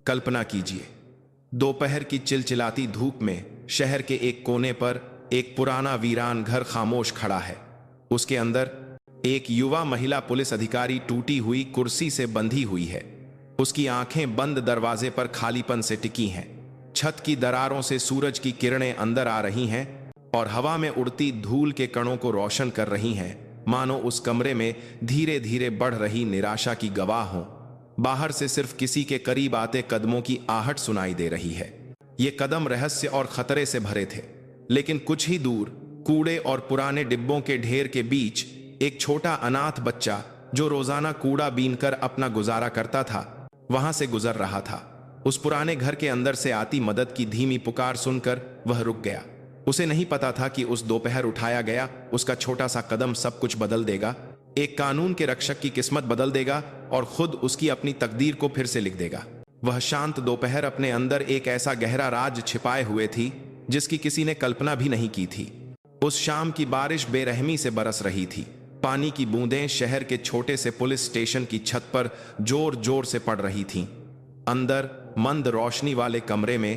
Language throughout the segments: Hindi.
कल्पना कीजिए, दोपहर की चिलचिलाती धूप में शहर के एक कोने पर एक पुराना वीरान घर खामोश खड़ा है। उसके अंदर एक युवा महिला पुलिस अधिकारी टूटी हुई कुर्सी से बंधी हुई है। उसकी आंखें बंद दरवाजे पर खालीपन से टिकी हैं। छत की दरारों से सूरज की किरणें अंदर आ रही हैं और हवा में उड़ती धूल के कणों को रोशन कर रही हैं, मानो उस कमरे में धीरे धीरे बढ़ रही निराशा की गवाह हों। बाहर से सिर्फ किसी के करीब आते कदमों की आहट सुनाई दे रही है। ये कदम रहस्य और खतरे से भरे थे, लेकिन कुछ ही दूर कूड़े और पुराने डिब्बों के ढेर के बीच एक छोटा अनाथ बच्चा, जो रोजाना कूड़ा बीनकर अपना गुजारा करता था, वहां से गुजर रहा था। उस पुराने घर के अंदर से आती मदद की धीमी पुकार सुनकर वह रुक गया। उसे नहीं पता था कि उस दोपहर उठाया गया उसका छोटा सा कदम सब कुछ बदल देगा। एक कानून के रक्षक की किस्मत बदल देगा और खुद उसकी अपनी तकदीर को फिर से लिख देगा। वह शांत दोपहर अपने अंदर एक ऐसा गहरा राज छिपाए हुए थी जिसकी किसी ने कल्पना भी नहीं की थी। उस शाम की बारिश बेरहमी से बरस रही थी। पानी की बूंदें शहर के छोटे से पुलिस स्टेशन की छत पर जोर जोर से पड़ रही थीं। अंदर मंद रोशनी वाले कमरे में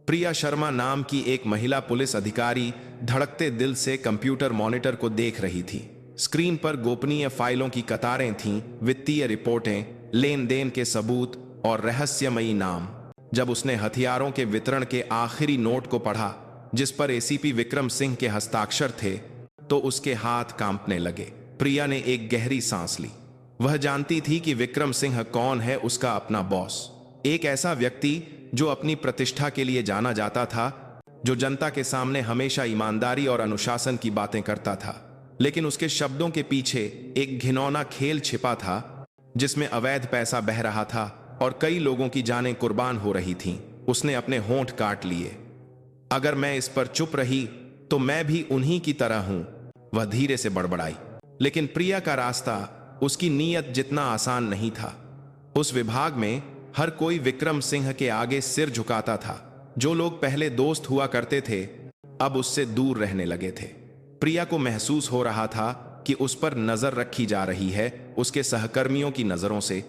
प्रिया शर्मा नाम की एक महिला पुलिस अधिकारी धड़कते दिल से कंप्यूटर मॉनिटर को देख रही थी। स्क्रीन पर गोपनीय फाइलों की कतारें थीं, वित्तीय रिपोर्टें, लेन देन के सबूत और रहस्यमयी नाम। जब उसने हथियारों के वितरण के आखिरी नोट को पढ़ा, जिस पर एसीपी विक्रम सिंह के हस्ताक्षर थे, तो उसके हाथ कांपने लगे। प्रिया ने एक गहरी सांस ली। वह जानती थी कि विक्रम सिंह कौन है, उसका अपना बॉस। एक ऐसा व्यक्ति जो अपनी प्रतिष्ठा के लिए जाना जाता था, जो जनता के सामने हमेशा ईमानदारी और अनुशासन की बातें करता था। लेकिन उसके शब्दों के पीछे एक घिनौना खेल छिपा था, जिसमें अवैध पैसा बह रहा था और कई लोगों की जानें कुर्बान हो रही थीं। उसने अपने होंठ काट लिए। अगर मैं इस पर चुप रही तो मैं भी उन्हीं की तरह हूं, वह धीरे से बड़बड़ाई। लेकिन प्रिया का रास्ता उसकी नीयत जितना आसान नहीं था। उस विभाग में हर कोई विक्रम सिंह के आगे सिर झुकाता था। जो लोग पहले दोस्त हुआ करते थे, अब उससे दूर रहने लगे थे। प्रिया को महसूस हो रहा था कि उस पर नजर रखी जा रही है, उसके सहकर्मियों की नजरों से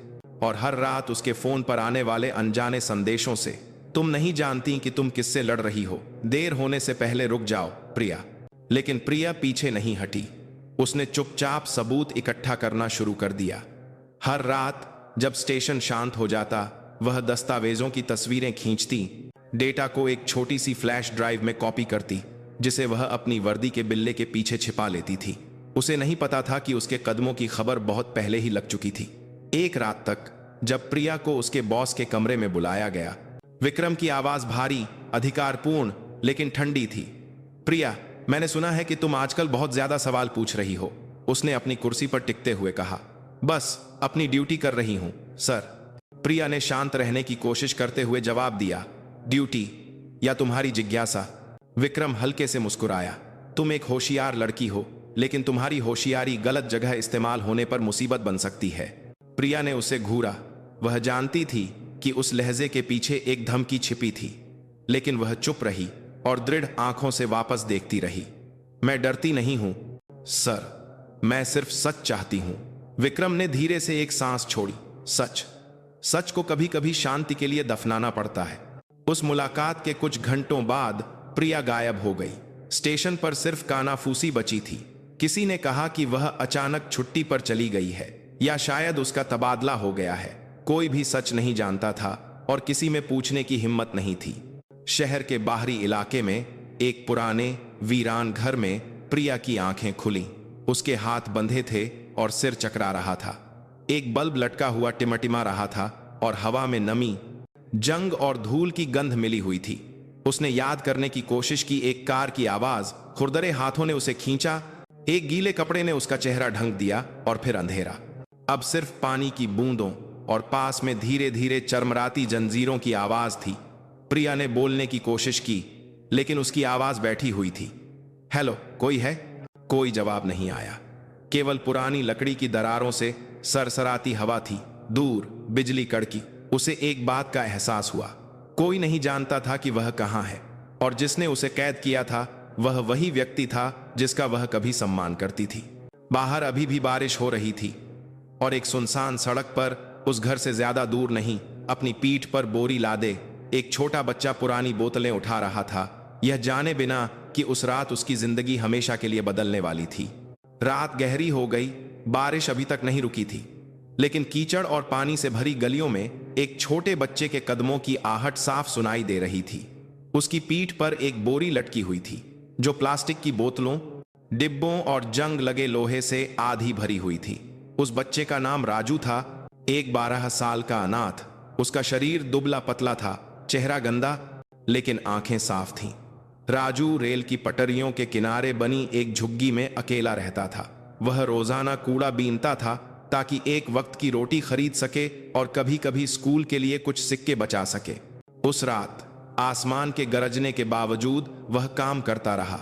और हर रात उसके फोन पर आने वाले अनजाने संदेशों से। तुम नहीं जानती कि तुम किससे लड़ रही हो, देर होने से पहले रुक जाओ प्रिया। लेकिन प्रिया पीछे नहीं हटी। उसने चुपचाप सबूत इकट्ठा करना शुरू कर दिया। हर रात जब स्टेशन शांत हो जाता, वह दस्तावेजों की तस्वीरें खींचती, डेटा को एक छोटी सी फ्लैश ड्राइव में कॉपी करती, जिसे वह अपनी वर्दी के बिल्ले के पीछे छिपा लेती थी। उसे नहीं पता था कि उसके कदमों की खबर बहुत पहले ही लग चुकी थी। एक रात तक जब प्रिया को उसके बॉस के कमरे में बुलाया गया, विक्रम की आवाज भारी, अधिकारपूर्ण लेकिन ठंडी थी। प्रिया, मैंने सुना है कि तुम आजकल बहुत ज्यादा सवाल पूछ रही हो, उसने अपनी कुर्सी पर टिकते हुए कहा। बस अपनी ड्यूटी कर रही हूं सर, प्रिया ने शांत रहने की कोशिश करते हुए जवाब दिया। ड्यूटी या तुम्हारी जिज्ञासा? विक्रम हल्के से मुस्कुराया। तुम एक होशियार लड़की हो, लेकिन तुम्हारी होशियारी गलत जगह इस्तेमाल होने पर मुसीबत बन सकती है। प्रिया ने उसे घूरा। वह जानती थी कि उस लहजे के पीछे एक धमकी छिपी थी, लेकिन वह चुप रही और दृढ़ आंखों से वापस देखती रही। मैं डरती नहीं हूं सर, मैं सिर्फ सच चाहती हूं। विक्रम ने धीरे से एक सांस छोड़ी। सच को कभी कभी शांति के लिए दफनाना पड़ता है। उस मुलाकात के कुछ घंटों बाद प्रिया गायब हो गई। स्टेशन पर सिर्फ कानाफूसी बची थी। किसी ने कहा कि वह अचानक छुट्टी पर चली गई है, या शायद उसका तबादला हो गया है। कोई भी सच नहीं जानता था और किसी में पूछने की हिम्मत नहीं थी। शहर के बाहरी इलाके में एक पुराने वीरान घर में प्रिया की आंखें खुली। उसके हाथ बंधे थे और सिर चकरा रहा था। एक बल्ब लटका हुआ टिमटिमा रहा था और हवा में नमी, जंग और धूल की गंध मिली हुई थी। उसने याद करने की कोशिश की। एक कार की आवाज, खुरदरे हाथों ने उसे खींचा, एक गीले कपड़े ने उसका चेहरा ढंक दिया और फिर अंधेरा। अब सिर्फ पानी की बूंदों और पास में धीरे धीरे चरमराती जंजीरों की आवाज थी। प्रिया ने बोलने की कोशिश की, लेकिन उसकी आवाज बैठी हुई थी। हेलो, कोई है? कोई जवाब नहीं आया। केवल पुरानी लकड़ी की दरारों से सरसराती हवा थी। दूर बिजली कड़की। उसे एक बात का एहसास हुआ, कोई नहीं जानता था कि वह कहां है, और जिसने उसे कैद किया था वह वही व्यक्ति था जिसका वह कभी सम्मान करती थी। बाहर अभी भी बारिश हो रही थी और एक सुनसान सड़क पर, उस घर से ज्यादा दूर नहीं, अपनी पीठ पर बोरी लादे एक छोटा बच्चा पुरानी बोतलें उठा रहा था, यह जाने बिना कि उस रात उसकी जिंदगी हमेशा के लिए बदलने वाली थी। रात गहरी हो गई, बारिश अभी तक नहीं रुकी थी, लेकिन कीचड़ और पानी से भरी गलियों में एक छोटे बच्चे के कदमों की आहट साफ सुनाई दे रही थी। उसकी पीठ पर एक बोरी लटकी हुई थी, जो प्लास्टिक की बोतलों, डिब्बों और जंग लगे लोहे से आधी भरी हुई थी। उस बच्चे का नाम राजू था, एक 12 साल का अनाथ। उसका शरीर दुबला पतला था, चेहरा गंदा, लेकिन आंखें साफ थीं। राजू रेल की पटरियों के किनारे बनी एक झुग्गी में अकेला रहता था। वह रोजाना कूड़ा बीनता था ताकि एक वक्त की रोटी खरीद सके और कभी कभी स्कूल के लिए कुछ सिक्के बचा सके। उस रात आसमान के गरजने के बावजूद वह काम करता रहा।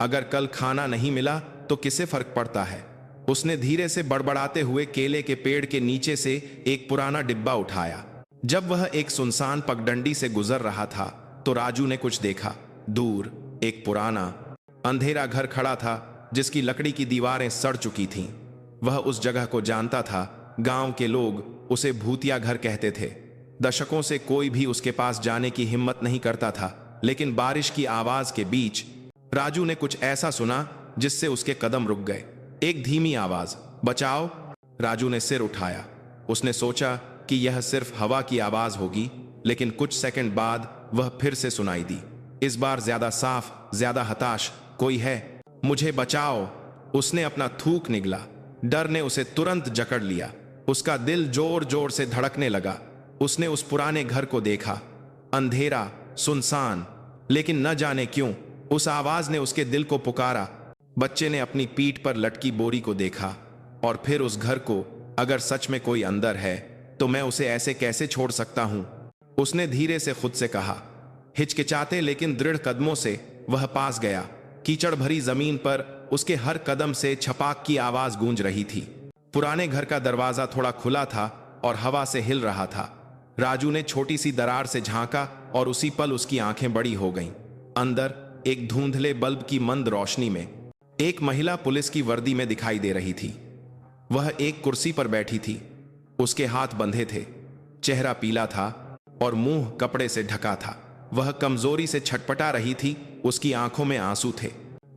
अगर कल खाना नहीं मिला तो किसे फर्क पड़ता है। उसने धीरे से बड़बड़ाते हुए केले के पेड़ के नीचे से एक पुराना डिब्बा उठाया। जब वह एक सुनसान पगडंडी से गुजर रहा था तो राजू ने कुछ देखा। दूर एक पुराना अंधेरा घर खड़ा था, जिसकी लकड़ी की दीवारें सड़ चुकी थीं। वह उस जगह को जानता था। गांव के लोग उसे भूतिया घर कहते थे। दशकों से कोई भी उसके पास जाने की हिम्मत नहीं करता था, लेकिन बारिश की आवाज के बीच राजू ने कुछ ऐसा सुना जिससे उसके कदम रुक गए। एक धीमी आवाज, बचाओ। राजू ने सिर उठाया। उसने सोचा कि यह सिर्फ हवा की आवाज होगी, लेकिन कुछ सेकंड बाद वह फिर से सुनाई दी। इस बार ज्यादा साफ, ज्यादा हताश, कोई है, मुझे बचाओ। उसने अपना थूक निगला। डर ने उसे तुरंत जकड़ लिया। उसका दिल जोर जोर से धड़कने लगा। उसने उस पुराने घर को देखा, अंधेरा, सुनसान, लेकिन न जाने क्यों उस आवाज ने उसके दिल को पुकारा। बच्चे ने अपनी पीठ पर लटकी बोरी को देखा और फिर उस घर को। अगर सच में कोई अंदर है तो मैं उसे ऐसे कैसे छोड़ सकता हूं, उसने धीरे से खुद से कहा। हिचकिचाते लेकिन दृढ़ कदमों से वह पास गया। कीचड़ भरी जमीन पर उसके हर कदम से छपाक की आवाज गूंज रही थी। पुराने घर का दरवाजा थोड़ा खुला था और हवा से हिल रहा था। राजू ने छोटी सी दरार से झांका और उसी पल उसकी आंखें बड़ी हो गईं। अंदर एक धुंधले बल्ब की मंद रोशनी में एक महिला पुलिस की वर्दी में दिखाई दे रही थी। वह एक कुर्सी पर बैठी थी। उसके हाथ बंधे थे, चेहरा पीला था और मुंह कपड़े से ढका था। वह कमजोरी से छटपटा रही थी, उसकी आंखों में आंसू थे।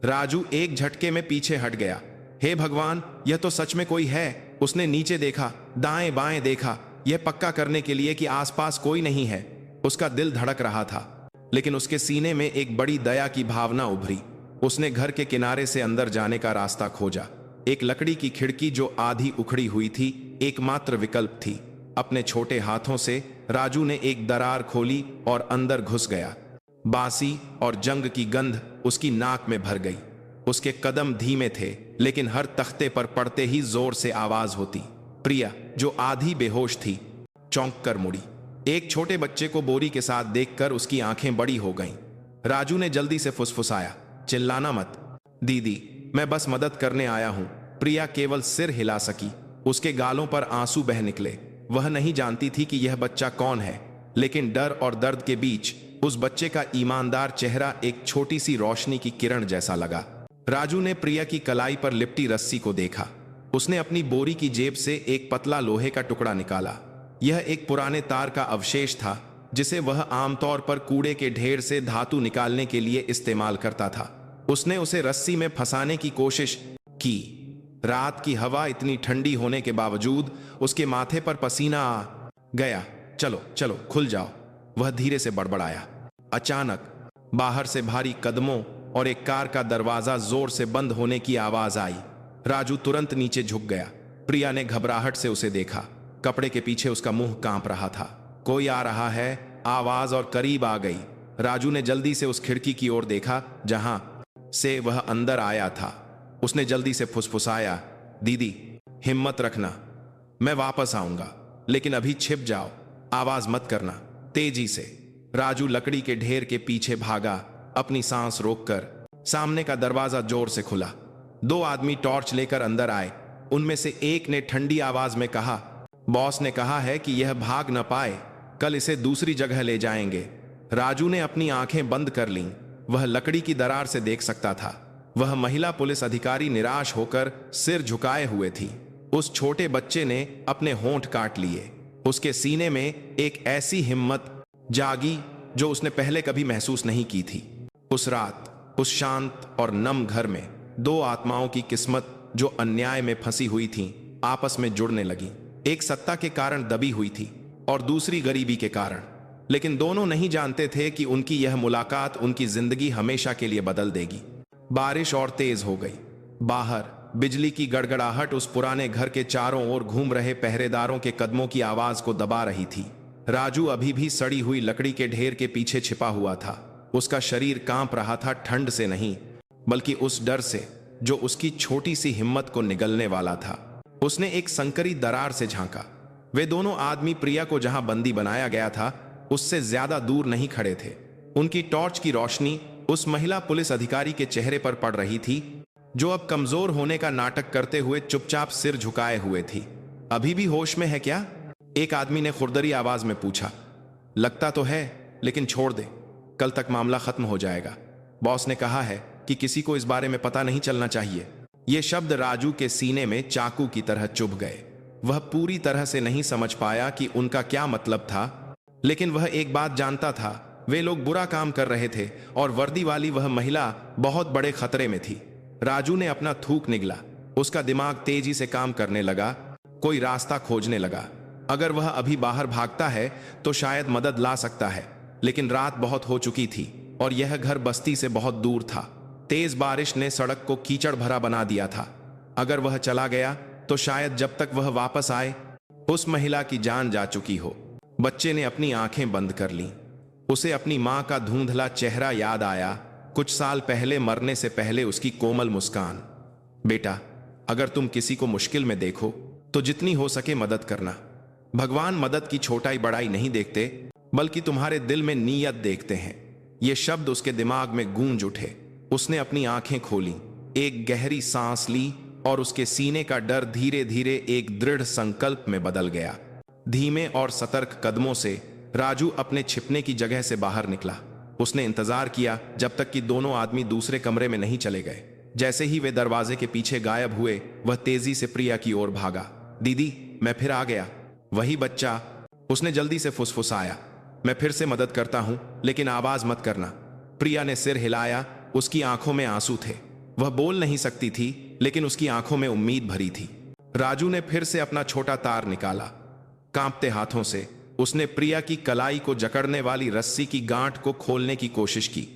राजू एक झटके में पीछे हट गया। हे भगवान, यह तो सच में कोई है। उसने नीचे देखा, दाएं बाएं देखा, यह पक्का करने के लिए कि आसपास कोई नहीं है। उसका दिल धड़क रहा था, लेकिन उसके सीने में एक बड़ी दया की भावना उभरी। उसने घर के किनारे से अंदर जाने का रास्ता खोजा। एक लकड़ी की खिड़की जो आधी उखड़ी हुई थी, एकमात्र विकल्प थी। अपने छोटे हाथों से राजू ने एक दरार खोली और अंदर घुस गया। बासी और जंग की गंध उसकी नाक में भर गई। उसके कदम धीमे थे, लेकिन हर तख्ते पर पड़ते ही जोर से आवाज होती। प्रिया, जो आधी बेहोश थी, चौंक कर मुड़ी। एक छोटे बच्चे को बोरी के साथ देखकर उसकी आंखें बड़ी हो गईं। राजू ने जल्दी से फुसफुसाया, चिल्लाना मत दीदी, मैं बस मदद करने आया हूं। प्रिया केवल सिर हिला सकी। उसके गालों पर आंसू बह निकले। वह नहीं जानती थी कि यह बच्चा कौन है, लेकिन डर और दर्द के बीच उस बच्चे का ईमानदार चेहरा एक छोटी सी रोशनी की किरण जैसा लगा। राजू ने प्रिया की कलाई पर लिपटी रस्सी को देखा। उसने अपनी बोरी की जेब से एक पतला लोहे का टुकड़ा निकाला। यह एक पुराने तार का अवशेष था, जिसे वह आमतौर पर कूड़े के ढेर से धातु निकालने के लिए इस्तेमाल करता था। उसने उसे रस्सी में फंसाने की कोशिश की। रात की हवा इतनी ठंडी होने के बावजूद उसके माथे पर पसीना आ गया। चलो चलो, खुल जाओ, वह धीरे से बड़बड़ाया। अचानक बाहर से भारी कदमों और एक कार का दरवाजा जोर से बंद होने की आवाज आई। राजू तुरंत नीचे झुक गया। प्रिया ने घबराहट से उसे देखा। कपड़े के पीछे उसका मुंह कांप रहा था। कोई आ रहा है, आवाज और करीब आ गई। राजू ने जल्दी से उस खिड़की की ओर देखा जहां से वह अंदर आया था। उसने जल्दी से फुसफुसाया, दीदी, हिम्मत रखना, मैं वापस आऊंगा, लेकिन अभी छिप जाओ, आवाज मत करना। तेजी से राजू लकड़ी के ढेर के पीछे भागा, अपनी सांस रोककर। सामने का दरवाजा जोर से खुला। 2 आदमी टॉर्च लेकर अंदर आए। उनमें से एक ने ठंडी आवाज में कहा, बॉस ने कहा है कि यह भाग न पाए, कल इसे दूसरी जगह ले जाएंगे। राजू ने अपनी आंखें बंद कर लीं। वह लकड़ी की दरार से देख सकता था। वह महिला पुलिस अधिकारी निराश होकर सिर झुकाए हुए थी। उस छोटे बच्चे ने अपने होंठ काट लिए। उसके सीने में एक ऐसी हिम्मत जागी जो उसने पहले कभी महसूस नहीं की थी। उस रात उस शांत और नम घर में दो आत्माओं की किस्मत जो अन्याय में फंसी हुई थीं, आपस में जुड़ने लगी। एक सत्ता के कारण दबी हुई थी और दूसरी गरीबी के कारण, लेकिन दोनों नहीं जानते थे कि उनकी यह मुलाकात उनकी जिंदगी हमेशा के लिए बदल देगी। बारिश और तेज हो गई। बाहर बिजली की गड़गड़ाहट उस पुराने घर के चारों ओर घूम रहे पहरेदारों के कदमों की आवाज को दबा रही थी। राजू अभी भी सड़ी हुई लकड़ी के ढेर के पीछे छिपा हुआ था। उसका शरीर कांप रहा था, ठंड से नहीं बल्कि उस डर से जो उसकी छोटी सी हिम्मत को निगलने वाला था। उसने एक संकरी दरार से झांका। वे दोनों आदमी प्रिया को जहां बंदी बनाया गया था उससे ज्यादा दूर नहीं खड़े थे। उनकी टॉर्च की रोशनी उस महिला पुलिस अधिकारी के चेहरे पर पड़ रही थी जो अब कमजोर होने का नाटक करते हुए चुपचाप सिर झुकाए हुए थी। अभी भी होश में है क्या? एक आदमी ने खुरदरी आवाज में पूछा। लगता तो है, लेकिन छोड़ दे, कल तक मामला खत्म हो जाएगा। बॉस ने कहा है कि किसी को इस बारे में पता नहीं चलना चाहिए। ये शब्द राजू के सीने में चाकू की तरह चुभ गए। वह पूरी तरह से नहीं समझ पाया कि उनका क्या मतलब था, लेकिन वह एक बात जानता था, वे लोग बुरा काम कर रहे थे और वर्दी वाली वह महिला बहुत बड़े खतरे में थी। राजू ने अपना थूक निगला। उसका दिमाग तेजी से काम करने लगा, कोई रास्ता खोजने लगा। अगर वह अभी बाहर भागता है तो शायद मदद ला सकता है, लेकिन रात बहुत हो चुकी थी और यह घर बस्ती से बहुत दूर था। तेज बारिश ने सड़क को कीचड़ भरा बना दिया था। अगर वह चला गया तो शायद जब तक वह वापस आए उस महिला की जान जा चुकी हो। बच्चे ने अपनी आंखें बंद कर लीं। उसे अपनी मां का धुंधला चेहरा याद आया, कुछ साल पहले मरने से पहले उसकी कोमल मुस्कान। बेटा, अगर तुम किसी को मुश्किल में देखो तो जितनी हो सके मदद करना। भगवान मदद की छोटाई बड़ाई नहीं देखते, बल्कि तुम्हारे दिल में नीयत देखते हैं। ये शब्द उसके दिमाग में गूंज उठे। उसने अपनी आंखें खोली, एक गहरी सांस ली और उसके सीने का डर धीरे धीरे एक दृढ़ संकल्प में बदल गया। धीमे और सतर्क कदमों से राजू अपने छिपने की जगह से बाहर निकला। उसने इंतजार किया जब तक कि दोनों आदमी दूसरे कमरे में नहीं चले गए। जैसे ही वे दरवाजे के पीछे गायब हुए, वह तेजी से प्रिया की ओर भागा। दीदी, मैं फिर आ गया। वही बच्चा, उसने जल्दी से फुसफुसाया। मैं फिर से मदद करता हूं, लेकिन आवाज मत करना। प्रिया ने सिर हिलाया। उसकी आंखों में आंसू थे। वह बोल नहीं सकती थी, लेकिन उसकी आंखों में उम्मीद भरी थी। राजू ने फिर से अपना छोटा तार निकाला। कांपते हाथों से उसने प्रिया की कलाई को जकड़ने वाली रस्सी की गांठ को खोलने की कोशिश की।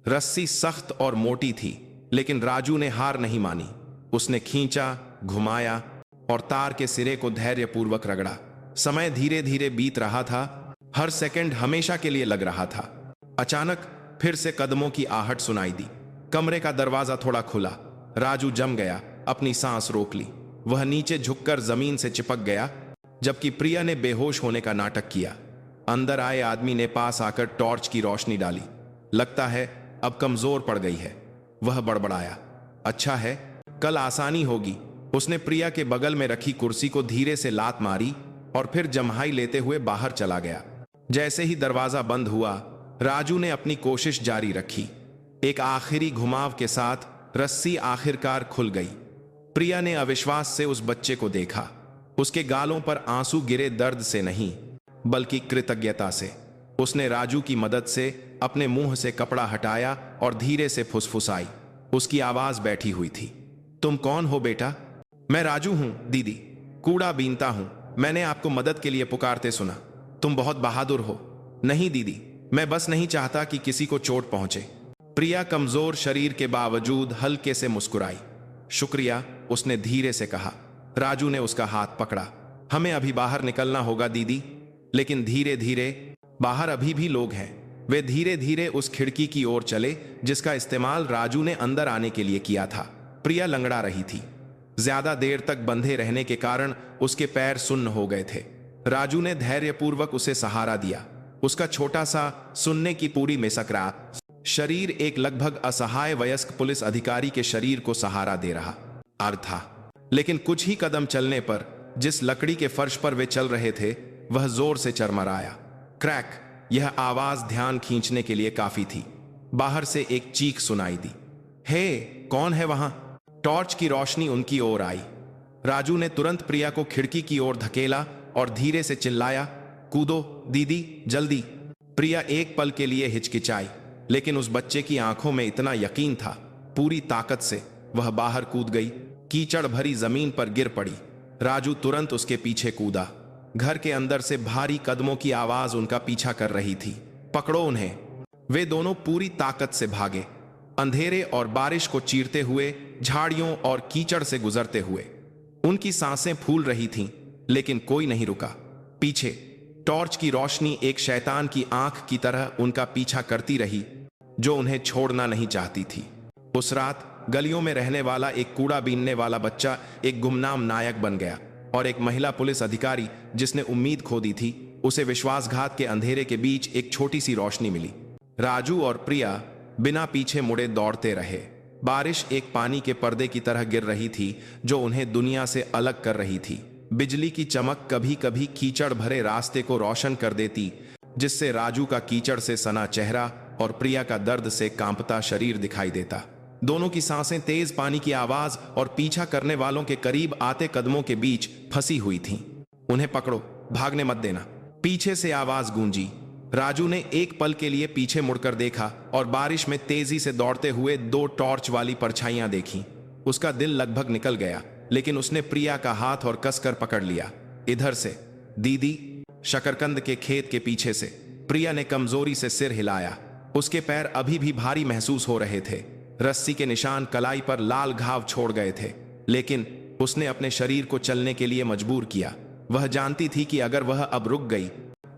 रस्सी सख्त और मोटी थी, लेकिन राजू ने हार नहीं मानी। उसने खींचा, घुमाया और तार के सिरे को धैर्यपूर्वक रगड़ा। समय धीरे धीरे बीत रहा था, हर सेकंड हमेशा के लिए लग रहा था। अचानक फिर से कदमों की आहट सुनाई दी। कमरे का दरवाजा थोड़ा खुला। राजू जम गया, अपनी सांस रोक ली। वह नीचे झुककर जमीन से चिपक गया, जबकि प्रिया ने बेहोश होने का नाटक किया। अंदर आए आदमी ने पास आकर टॉर्च की रोशनी डाली। लगता है अब कमजोर पड़ गई है, वह बड़बड़ाया। अच्छा है, कल आसानी होगी। उसने प्रिया के बगल में रखी कुर्सी को धीरे से लात मारी और फिर जम्हाई लेते हुए बाहर चला गया। जैसे ही दरवाजा बंद हुआ, राजू ने अपनी कोशिश जारी रखी। एक आखिरी घुमाव के साथ रस्सी आखिरकार खुल गई। प्रिया ने अविश्वास से उस बच्चे को देखा। उसके गालों पर आंसू गिरे, दर्द से नहीं बल्कि कृतज्ञता से। उसने राजू की मदद से अपने मुंह से कपड़ा हटाया और धीरे से फुसफुसाई। उसकी आवाज बैठी हुई थी। तुम कौन हो बेटा? मैं राजू हूं दीदी, कूड़ा बीनता हूं। मैंने आपको मदद के लिए पुकारते सुना। तुम बहुत बहादुर हो। नहीं दीदी, मैं बस नहीं चाहता कि किसी को चोट पहुंचे। प्रिया कमजोर शरीर के बावजूद हल्के से मुस्कुराई। शुक्रिया, उसने धीरे से कहा। राजू ने उसका हाथ पकड़ा। हमें अभी बाहर निकलना होगा दीदी। लेकिन धीरे धीरे, बाहर अभी भी लोग हैं। वे धीरे धीरे उस खिड़की की ओर चले जिसका इस्तेमाल राजू ने अंदर आने के लिए किया था। प्रिया लंगड़ा रही थी। ज्यादा देर तक बंधे रहने के कारण उसके पैर सुन्न हो गए थे। राजू ने धैर्यपूर्वक उसे सहारा दिया। उसका छोटा सा, सुनने की पूरी मेसकरा शरीर एक लगभग असहाय वयस्क पुलिस अधिकारी के शरीर को सहारा दे रहा था। लेकिन कुछ ही कदम चलने पर जिस लकड़ी के फर्श पर वे चल रहे थे वह जोर से चरमराया। क्रैक! यह आवाज ध्यान खींचने के लिए काफी थी। बाहर से एक चीख सुनाई दी। हे, कौन है वहां? टॉर्च की रोशनी उनकी ओर आई। राजू ने तुरंत प्रिया को खिड़की की ओर धकेला और धीरे से चिल्लाया, कूदो दीदी जल्दी। प्रिया एक पल के लिए हिचकिचाई, लेकिन उस बच्चे की आंखों में इतना यकीन था, पूरी ताकत से वह बाहर कूद गई। कीचड़ भरी जमीन पर गिर पड़ी। राजू तुरंत उसके पीछे कूदा। घर के अंदर से भारी कदमों की आवाज उनका पीछा कर रही थी। पकड़ो उन्हें। वे दोनों पूरी ताकत से भागे, अंधेरे और बारिश को चीरते हुए, झाड़ियों और कीचड़ से गुजरते हुए। उनकी सांसें फूल रही थीं, लेकिन कोई नहीं रुका। पीछे टॉर्च की रोशनी एक शैतान की आंख की तरह उनका पीछा करती रही, जो उन्हें छोड़ना नहीं चाहती थी। उस रात गलियों में रहने वाला एक कूड़ा बीनने वाला बच्चा एक गुमनाम नायक बन गया, और एक महिला पुलिस अधिकारी जिसने उम्मीद खो दी थी, उसे विश्वासघात के अंधेरे के बीच एक छोटी सी रोशनी मिली। राजू और प्रिया बिना पीछे मुड़े दौड़ते रहे। बारिश एक पानी के पर्दे की तरह गिर रही थी, जो उन्हें दुनिया से अलग कर रही थी। बिजली की चमक कभी कभी कीचड़ भरे रास्ते को रोशन कर देती, जिससे राजू का कीचड़ से सना चेहरा और प्रिया का दर्द से कांपता शरीर दिखाई देता। दोनों की सांसें तेज पानी की आवाज और पीछा करने वालों के करीब आते कदमों के बीच फंसी हुई थीं। उन्हें पकड़ो, भागने मत देना, पीछे से आवाज गूंजी। राजू ने एक पल के लिए पीछे मुड़कर देखा और बारिश में तेजी से दौड़ते हुए 2 टॉर्च वाली परछाइयां देखी। उसका दिल लगभग निकल गया, लेकिन उसने प्रिया का हाथ और कसकर पकड़ लिया। इधर से दीदी। शकरकंद के खेत के पीछे से प्रिया ने कमजोरी से सिर हिलाया। उसके पैर अभी भी भारी महसूस हो रहे थे। रस्सी के निशान कलाई पर लाल घाव छोड़ गए थे, लेकिन उसने अपने शरीर को चलने के लिए मजबूर किया। वह जानती थी कि अगर वह अब रुक गई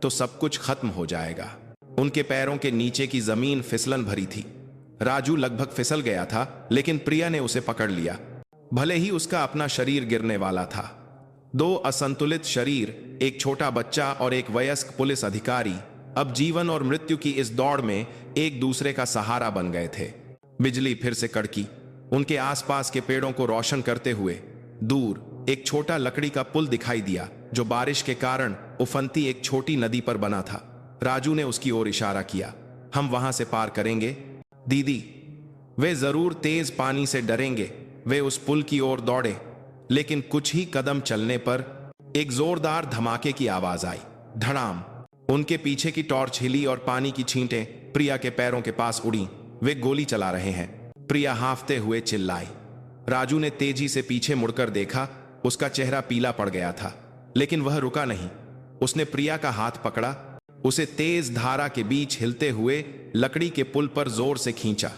तो सब कुछ खत्म हो जाएगा। उनके पैरों के नीचे की जमीन फिसलन भरी थी। राजू लगभग फिसल गया था, लेकिन प्रिया ने उसे पकड़ लिया। भले ही उसका अपना शरीर गिरने वाला था। 2 असंतुलित शरीर, एक छोटा बच्चा और एक वयस्क पुलिस अधिकारी, अब जीवन और मृत्यु की इस दौड़ में एक दूसरे का सहारा बन गए थे। बिजली फिर से कड़की, उनके आसपास के पेड़ों को रोशन करते हुए। दूर एक छोटा लकड़ी का पुल दिखाई दिया, जो बारिश के कारण उफनती एक छोटी नदी पर बना था। राजू ने उसकी ओर इशारा किया, हम वहां से पार करेंगे दीदी। वे जरूर तेज पानी से डरेंगे। वे उस पुल की ओर दौड़े, लेकिन कुछ ही कदम चलने पर एक जोरदार धमाके की आवाज आई। धड़ाम। उनके पीछे की टॉर्च हिली और पानी की छींटें प्रिया के पैरों के पास उड़ी। वे गोली चला रहे हैं, प्रिया हांफते हुए चिल्लाई। राजू ने तेजी से पीछे मुड़कर देखा। उसका चेहरा पीला पड़ गया था, लेकिन वह रुका नहीं। उसने प्रिया का हाथ पकड़ा, उसे तेज धारा के बीच हिलते हुए लकड़ी के पुल पर जोर से खींचा।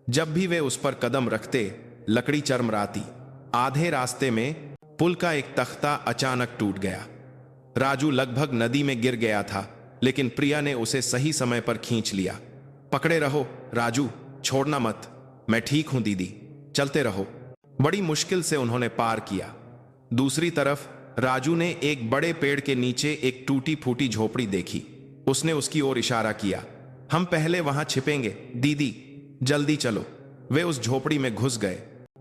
जब भी वे उस पर कदम रखते, लकड़ी चरमराती। आधे रास्ते में पुल का एक तख्ता अचानक टूट गया। राजू लगभग नदी में गिर गया था, लेकिन प्रिया ने उसे सही समय पर खींच लिया। पकड़े रहो राजू, छोड़ना मत। मैं ठीक हूं दीदी, चलते रहो। बड़ी मुश्किल से उन्होंने पार किया। दूसरी तरफ राजू ने एक बड़े पेड़ के नीचे एक टूटी फूटी झोपड़ी देखी। उसने उसकी ओर इशारा किया, हम पहले वहां छिपेंगे दीदी, जल्दी चलो। वे उस झोपड़ी में घुस गए,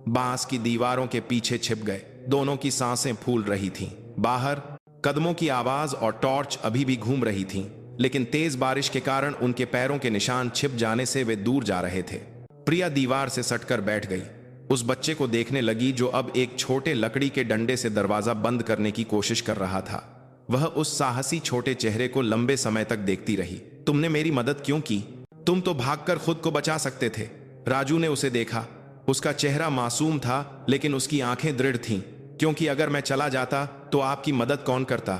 बांस की दीवारों के पीछे छिप गए। दोनों की सांसें फूल रही थीं। बाहर कदमों की आवाज और टॉर्च अभी भी घूम रही थीं, लेकिन तेज बारिश के कारण उनके पैरों के निशान छिप जाने से वे दूर जा रहे थे। प्रिया दीवार से सटकर बैठ गई। उस बच्चे को देखने लगी जो अब एक छोटे लकड़ी के डंडे से दरवाजा बंद करने की कोशिश कर रहा था। वह उस साहसी छोटे चेहरे को लंबे समय तक देखती रही। तुमने मेरी मदद क्यों की? तुम तो भागकर खुद को बचा सकते थे। राजू ने उसे देखा। उसका चेहरा मासूम था, लेकिन उसकी आंखें दृढ़ थीं, क्योंकि अगर मैं चला जाता तो आपकी मदद कौन करता?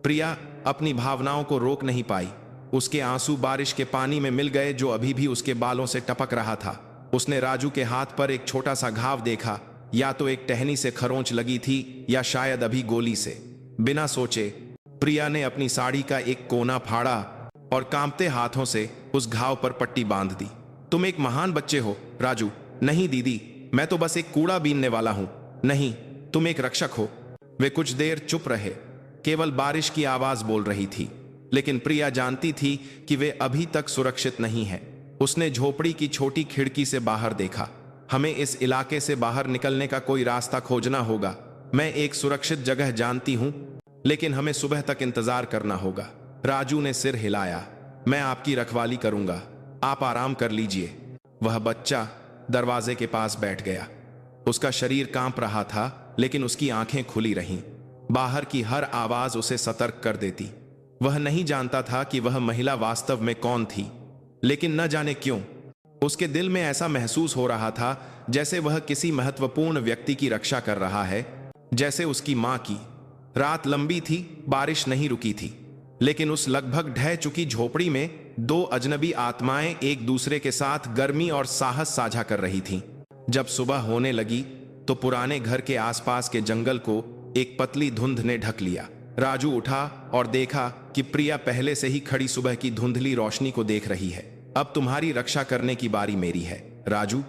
प्रिया अपनी भावनाओं को रोक नहीं पाई। उसके आंसू बारिश के पानी में मिल गए, जो अभी भी उसके बालों से टपक रहा था। उसने राजू के हाथ पर एक छोटा सा घाव देखा। या तो एक टहनी से खरोंच लगी थी, या शायद अभी गोली से। बिना सोचे प्रिया ने अपनी साड़ी का एक कोना फाड़ा और कांपते हाथों से उस घाव पर पट्टी बांध दी। तुम एक महान बच्चे हो राजू। नहीं दीदी, मैं तो बस एक कूड़ा बीनने वाला हूं। नहीं, तुम एक रक्षक हो। वे कुछ देर चुप रहे। केवल बारिश की आवाज बोल रही थी, लेकिन प्रिया जानती थी कि वे अभी तक सुरक्षित नहीं है। उसने झोपड़ी की छोटी खिड़की से बाहर देखा। हमें इस इलाके से बाहर निकलने का कोई रास्ता खोजना होगा। मैं एक सुरक्षित जगह जानती हूं, लेकिन हमें सुबह तक इंतजार करना होगा। राजू ने सिर हिलाया। मैं आपकी रखवाली करूंगा, आप आराम कर लीजिए। वह बच्चा दरवाजे के पास बैठ गया। उसका शरीर कांप रहा था, लेकिन उसकी आंखें खुली रहीं। बाहर की हर आवाज उसे सतर्क कर देती। वह नहीं जानता था कि वह महिला वास्तव में कौन थी, लेकिन न जाने क्यों उसके दिल में ऐसा महसूस हो रहा था जैसे वह किसी महत्वपूर्ण व्यक्ति की रक्षा कर रहा है, जैसे उसकी मां की। रात लंबी थी, बारिश नहीं रुकी थी, लेकिन उस लगभग ढह चुकी झोपड़ी में दो अजनबी आत्माएं एक दूसरे के साथ गर्मी और साहस साझा कर रही थीं। जब सुबह होने लगी तो पुराने घर के आसपास के जंगल को एक पतली धुंध ने ढक लिया। राजू उठा और देखा कि प्रिया पहले से ही खड़ी सुबह की धुंधली रोशनी को देख रही है। अब तुम्हारी रक्षा करने की बारी मेरी है, राजू,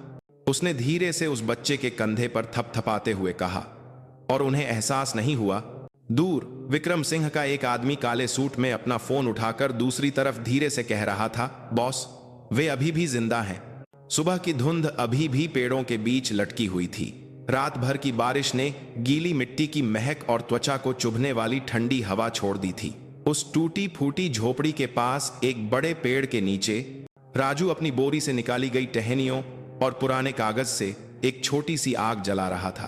उसने धीरे से उस बच्चे के कंधे पर थपथपाते हुए कहा। और उन्हें एहसास नहीं हुआ, दूर विक्रम सिंह का एक आदमी काले सूट में अपना फोन उठाकर दूसरी तरफ धीरे से कह रहा था, बॉस, वे अभी भी जिंदा हैं। सुबह की धुंध अभी भी पेड़ों के बीच लटकी हुई थी। रात भर की बारिश ने गीली मिट्टी की महक और त्वचा को चुभने वाली ठंडी हवा छोड़ दी थी। उस टूटी फूटी झोपड़ी के पास एक बड़े पेड़ के नीचे राजू अपनी बोरी से निकाली गई टहनियों और पुराने कागज से एक छोटी सी आग जला रहा था।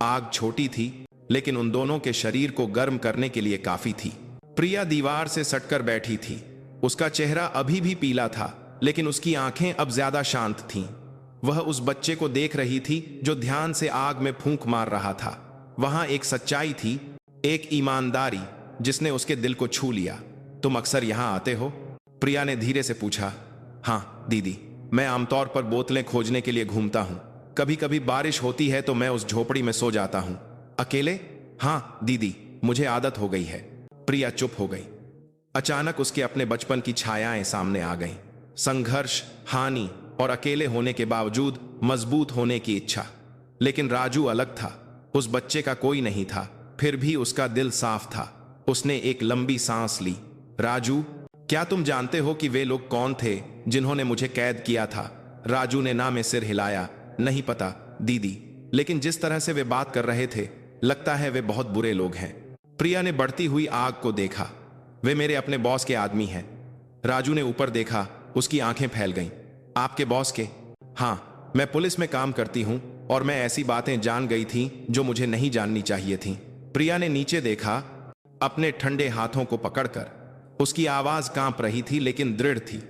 आग छोटी थी, लेकिन उन दोनों के शरीर को गर्म करने के लिए काफी थी। प्रिया दीवार से सटकर बैठी थी। उसका चेहरा अभी भी पीला था, लेकिन उसकी आंखें अब ज्यादा शांत थीं। वह उस बच्चे को देख रही थी जो ध्यान से आग में फूंक मार रहा था। वहां एक सच्चाई थी, एक ईमानदारी जिसने उसके दिल को छू लिया। तुम अक्सर यहां आते हो? प्रिया ने धीरे से पूछा। हाँ दीदी, मैं आमतौर पर बोतलें खोजने के लिए घूमता हूं। कभी कभी बारिश होती है तो मैं उस झोपड़ी में सो जाता हूं। अकेले? हाँ दीदी, मुझे आदत हो गई है। प्रिया चुप हो गई। अचानक उसके अपने बचपन की छायाएं सामने आ गईं। संघर्ष, हानि और अकेले होने के बावजूद मजबूत होने की इच्छा। लेकिन राजू अलग था। उस बच्चे का कोई नहीं था, फिर भी उसका दिल साफ था। उसने एक लंबी सांस ली। राजू, क्या तुम जानते हो कि वे लोग कौन थे जिन्होंने मुझे कैद किया था? राजू ने ना में सिर हिलाया। नहीं पता दीदी, लेकिन जिस तरह से वे बात कर रहे थे, लगता है वे बहुत बुरे लोग हैं। प्रिया ने बढ़ती हुई आग को देखा। वे मेरे अपने बॉस के आदमी हैं। राजू ने ऊपर देखा, उसकी आंखें फैल गईं। आपके बॉस के? हाँ, मैं पुलिस में काम करती हूं और मैं ऐसी बातें जान गई थी जो मुझे नहीं जाननी चाहिए थी। प्रिया ने नीचे देखा, अपने ठंडे हाथों को पकड़कर। उसकी आवाज कांप रही थी लेकिन दृढ़ थी।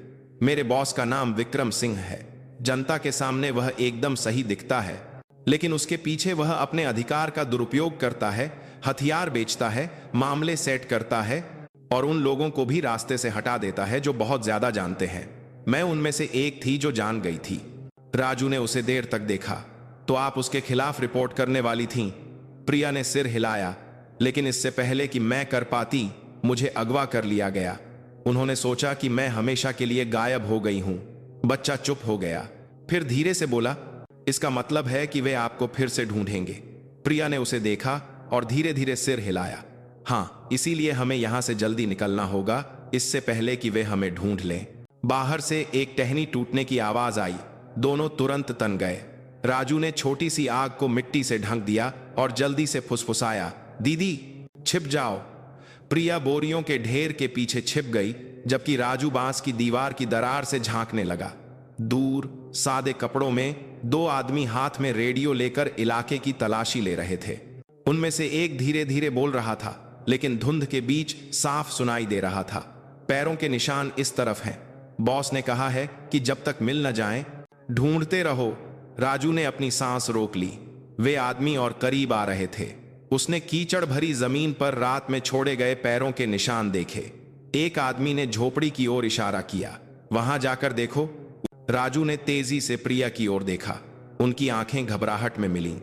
मेरे बॉस का नाम विक्रम सिंह है। जनता के सामने वह एकदम सही दिखता है, लेकिन उसके पीछे वह अपने अधिकार का दुरुपयोग करता है, हथियार बेचता है, मामले सेट करता है और उन लोगों को भी रास्ते से हटा देता है जो बहुत ज्यादा जानते हैं। मैं उनमें से एक थी जो जान गई थी। राजू ने उसे देर तक देखा। तो आप उसके खिलाफ रिपोर्ट करने वाली थीं? प्रिया ने सिर हिलाया। लेकिन इससे पहले कि मैं कर पाती, मुझे अगवा कर लिया गया। उन्होंने सोचा कि मैं हमेशा के लिए गायब हो गई हूं। बच्चा चुप हो गया, फिर धीरे से बोला, इसका मतलब है कि वे आपको फिर से ढूंढेंगे? प्रिया ने उसे देखा और धीरे धीरे सिर हिलाया। हाँ, इसीलिए हमें यहां से जल्दी निकलना होगा, इससे पहले कि वे हमें ढूंढ लें। बाहर से एक टहनी टूटने की आवाज आई। दोनों तुरंत तन गए। राजू ने छोटी सी आग को मिट्टी से ढक दिया और जल्दी से फुसफुसाया, दीदी छिप जाओ। प्रिया बोरियों के ढेर के पीछे छिप गई, जबकि राजू बांस की दीवार की दरार से झांकने लगा। दूर सादे कपड़ों में दो आदमी हाथ में रेडियो लेकर इलाके की तलाशी ले रहे थे। उनमें से एक धीरे धीरे बोल रहा था, लेकिन धुंध के बीच साफ सुनाई दे रहा था, पैरों के निशान इस तरफ हैं। बॉस ने कहा है कि जब तक मिल न जाएं, ढूंढते रहो। राजू ने अपनी सांस रोक ली। वे आदमी और करीब आ रहे थे। उसने कीचड़ भरी जमीन पर रात में छोड़े गए पैरों के निशान देखे। एक आदमी ने झोपड़ी की ओर इशारा किया। वहां जाकर देखो। राजू ने तेजी से प्रिया की ओर देखा। उनकी आंखें घबराहट में मिलीं।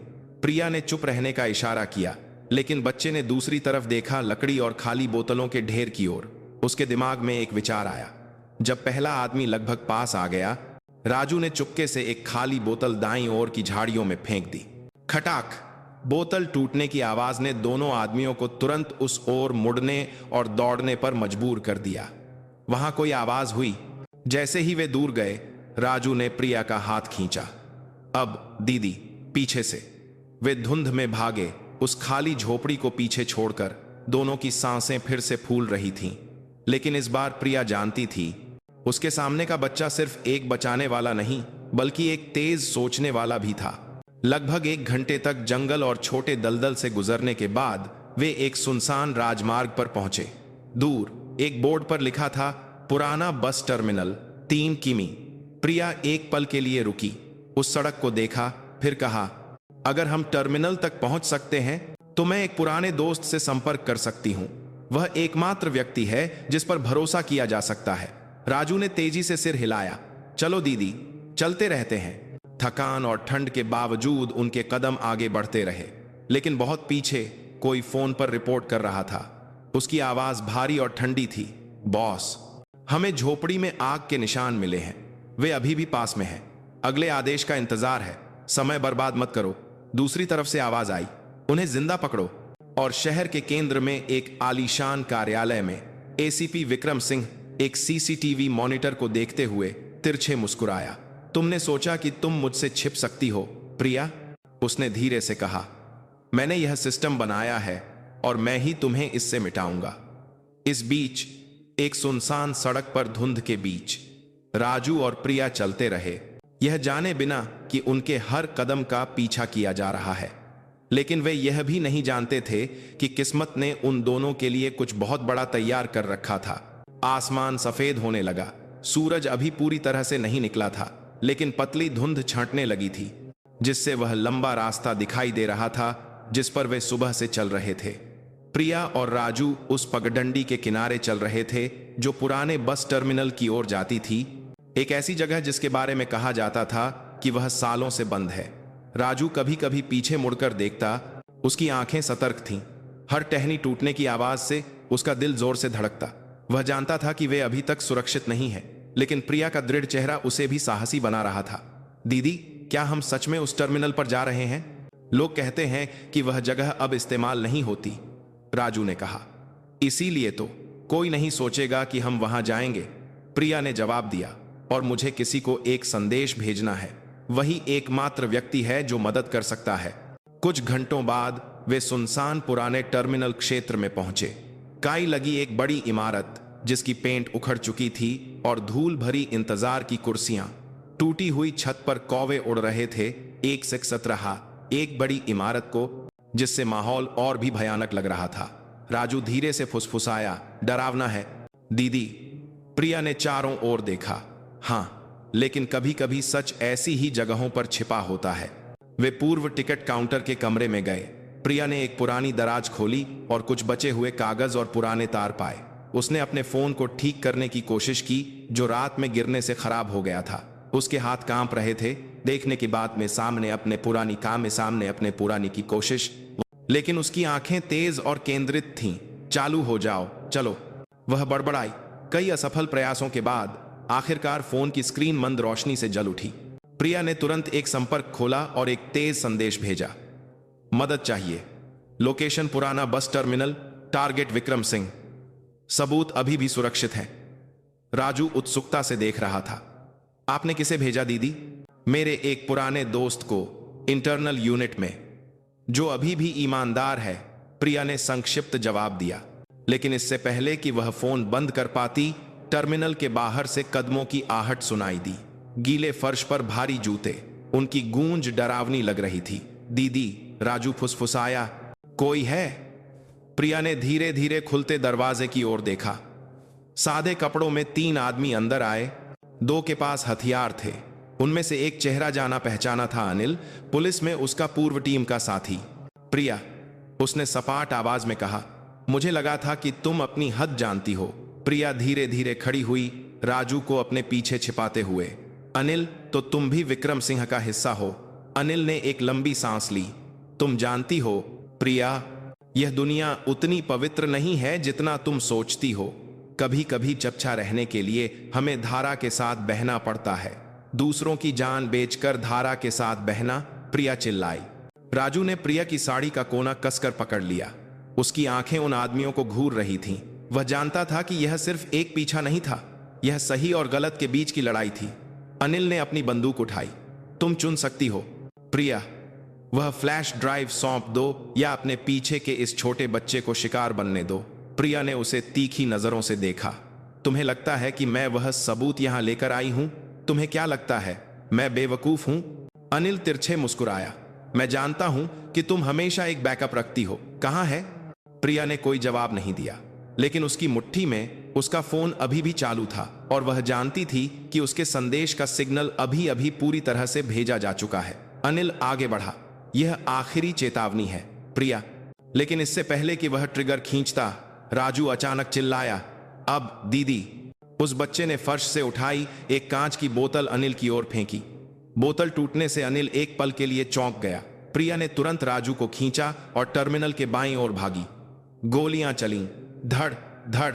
प्रिया ने चुप रहने का इशारा किया, लेकिन बच्चे ने दूसरी तरफ देखा, लकड़ी और खाली बोतलों के ढेर की ओर। उसके दिमाग में एक विचार आया। जब पहला आदमी लगभग पास आ गया, राजू ने चुपके से एक खाली बोतल दाईं ओर की झाड़ियों में फेंक दी। खटाक! बोतल टूटने की आवाज ने दोनों आदमियों को तुरंत उस ओर मुड़ने और दौड़ने पर मजबूर कर दिया। वहां कोई आवाज हुई। जैसे ही वे दूर गए, राजू ने प्रिया का हाथ खींचा। अब दीदी, पीछे से। वे धुंध में भागे, उस खाली झोपड़ी को पीछे छोड़कर। दोनों की सांसें फिर से फूल रही थीं, लेकिन इस बार प्रिया जानती थी, उसके सामने का बच्चा सिर्फ एक बचाने वाला नहीं, बल्कि एक तेज सोचने वाला भी था। लगभग 1 घंटे तक जंगल और छोटे दलदल से गुजरने के बाद वे एक सुनसान राजमार्ग पर पहुंचे। दूर एक बोर्ड पर लिखा था, पुराना बस टर्मिनल 3 किमी। प्रिया एक पल के लिए रुकी, उस सड़क को देखा, फिर कहा, अगर हम टर्मिनल तक पहुंच सकते हैं तो मैं एक पुराने दोस्त से संपर्क कर सकती हूं। वह एकमात्र व्यक्ति है जिस पर भरोसा किया जा सकता है। राजू ने तेजी से सिर हिलाया। चलो दीदी, चलते रहते हैं। थकान और ठंड के बावजूद उनके कदम आगे बढ़ते रहे, लेकिन बहुत पीछे कोई फोन पर रिपोर्ट कर रहा था। उसकी आवाज भारी और ठंडी थी। बॉस, हमें झोपड़ी में आग के निशान मिले हैं। वे अभी भी पास में हैं। अगले आदेश का इंतजार है। समय बर्बाद मत करो। दूसरी तरफ से आवाज आई, उन्हें जिंदा पकड़ो। और शहर के केंद्र में एक आलीशान कार्यालय में एसीपी विक्रम सिंह एक सीसीटीवी मॉनिटर को देखते हुए तिरछे मुस्कुराया। तुमने सोचा कि तुम मुझसे छिप सकती हो प्रिया? उसने धीरे से कहा। मैंने यह सिस्टम बनाया है और मैं ही तुम्हें इससे मिटाऊंगा। इस बीच एक सुनसान सड़क पर धुंध के बीच राजू और प्रिया चलते रहे, यह जाने बिना कि उनके हर कदम का पीछा किया जा रहा है। लेकिन वे यह भी नहीं जानते थे कि किस्मत ने उन दोनों के लिए कुछ बहुत बड़ा तैयार कर रखा था। आसमान सफेद होने लगा। सूरज अभी पूरी तरह से नहीं निकला था, लेकिन पतली धुंध छांटने लगी थी, जिससे वह लंबा रास्ता दिखाई दे रहा था जिस पर वे सुबह से चल रहे थे। प्रिया और राजू उस पगडंडी के किनारे चल रहे थे जो पुराने बस टर्मिनल की ओर जाती थी, एक ऐसी जगह जिसके बारे में कहा जाता था कि वह सालों से बंद है। राजू कभी कभी पीछे मुड़कर देखता, उसकी आंखें सतर्क थीं। हर टहनी टूटने की आवाज से उसका दिल जोर से धड़कता। वह जानता था कि वे अभी तक सुरक्षित नहीं है, लेकिन प्रिया का दृढ़ चेहरा उसे भी साहसी बना रहा था। दीदी, क्या हम सच में उस टर्मिनल पर जा रहे हैं? लोग कहते हैं कि वह जगह अब इस्तेमाल नहीं होती, राजू ने कहा। इसीलिए तो कोई नहीं सोचेगा कि हम वहां जाएंगे, प्रिया ने जवाब दिया। और मुझे किसी को एक संदेश भेजना है। वही एकमात्र व्यक्ति है जो मदद कर सकता है। कुछ घंटों बाद वे सुनसान पुराने टर्मिनल क्षेत्र में पहुंचे। काई लगी एक बड़ी इमारत जिसकी पेंट उखड़ चुकी थी और धूल भरी इंतजार की कुर्सियां। टूटी हुई छत पर कौवे उड़ रहे थे, एक से सत रहा एक बड़ी इमारत को, जिससे माहौल और भी भयानक लग रहा था। राजू धीरे से फुसफुसाया, डरावना है दीदी। प्रिया ने चारों ओर देखा। हाँ, लेकिन कभी कभी सच ऐसी ही जगहों पर छिपा होता है। वे पूर्व टिकट काउंटर के कमरे में गए। प्रिया ने एक पुरानी दराज खोली और कुछ बचे हुए कागज और पुराने तार पाए। उसने अपने फोन को ठीक करने की कोशिश की जो रात में गिरने से खराब हो गया था। उसके हाथ कांप रहे थे। देखने की बात में सामने अपने पुरानी की कोशिश, लेकिन उसकी आंखें तेज और केंद्रित थीं। चालू हो जाओ, चलो, वह बड़बड़ाई। कई असफल प्रयासों के बाद आखिरकार फोन की स्क्रीन मंद रोशनी से जल उठी। प्रिया ने तुरंत एक संपर्क खोला और एक तेज संदेश भेजा। मदद चाहिए। लोकेशन पुराना bus terminal, target Vikram Singh. सबूत अभी भी सुरक्षित है। राजू उत्सुकता से देख रहा था। आपने किसे भेजा दीदी? मेरे एक पुराने दोस्त को, इंटरनल यूनिट में, जो अभी भी ईमानदार है, प्रिया ने संक्षिप्त जवाब दिया। लेकिन इससे पहले कि वह फोन बंद कर पाती, टर्मिनल के बाहर से कदमों की आहट सुनाई दी। गीले फर्श पर भारी जूते, उनकी गूंज डरावनी लग रही थी। दीदी, राजू फुसफुसाया। कोई है? प्रिया ने धीरे धीरे खुलते दरवाजे की ओर देखा। सादे कपड़ों में 3 आदमी अंदर आए। 2 के पास हथियार थे। उनमें से एक चेहरा जाना पहचाना था, अनिल, पुलिस में उसका पूर्व टीम का साथी। प्रिया, उसने सपाट आवाज में कहा, मुझे लगा था कि तुम अपनी हद जानती हो। प्रिया धीरे धीरे खड़ी हुई, राजू को अपने पीछे छिपाते हुए। अनिल, तो तुम भी विक्रम सिंह का हिस्सा हो? अनिल ने एक लंबी सांस ली। तुम जानती हो प्रिया, यह दुनिया उतनी पवित्र नहीं है जितना तुम सोचती हो। कभी कभी चपचा रहने के लिए हमें धारा के साथ बहना पड़ता है। दूसरों की जान बेचकर धारा के साथ बहना, प्रिया चिल्लाई। राजू ने प्रिया की साड़ी का कोना कसकर पकड़ लिया। उसकी आंखें उन आदमियों को घूर रही थीं। वह जानता था कि यह सिर्फ एक पीछा नहीं था, यह सही और गलत के बीच की लड़ाई थी। अनिल ने अपनी बंदूक उठाई। तुम चुन सकती हो प्रिया, वह फ्लैश ड्राइव सौंप दो या अपने पीछे के इस छोटे बच्चे को शिकार बनने दो। प्रिया ने उसे तीखी नजरों से देखा। तुम्हें लगता है कि मैं वह सबूत यहां लेकर आई हूं? तुम्हें क्या लगता है मैं बेवकूफ हूं? अनिल तिरछे मुस्कुराया। मैं जानता हूं कि तुम हमेशा एक बैकअप रखती हो। कहां है? प्रिया ने कोई जवाब नहीं दिया, लेकिन उसकी मुट्ठी में उसका फोन अभी भी चालू था और वह जानती थी कि उसके संदेश का सिग्नल अभी अभी पूरी तरह से भेजा जा चुका है। अनिल आगे बढ़ा, यह आखिरी चेतावनी है प्रिया। लेकिन इससे पहले कि वह ट्रिगर खींचता, राजू अचानक चिल्लाया, अब दीदी। उस बच्चे ने फर्श से उठाई एक कांच की बोतल अनिल की ओर फेंकी। बोतल टूटने से अनिल एक पल के लिए चौंक गया। प्रिया ने तुरंत राजू को खींचा और टर्मिनल के बाईं ओर भागी। गोलियां चलीं, धड़ धड़।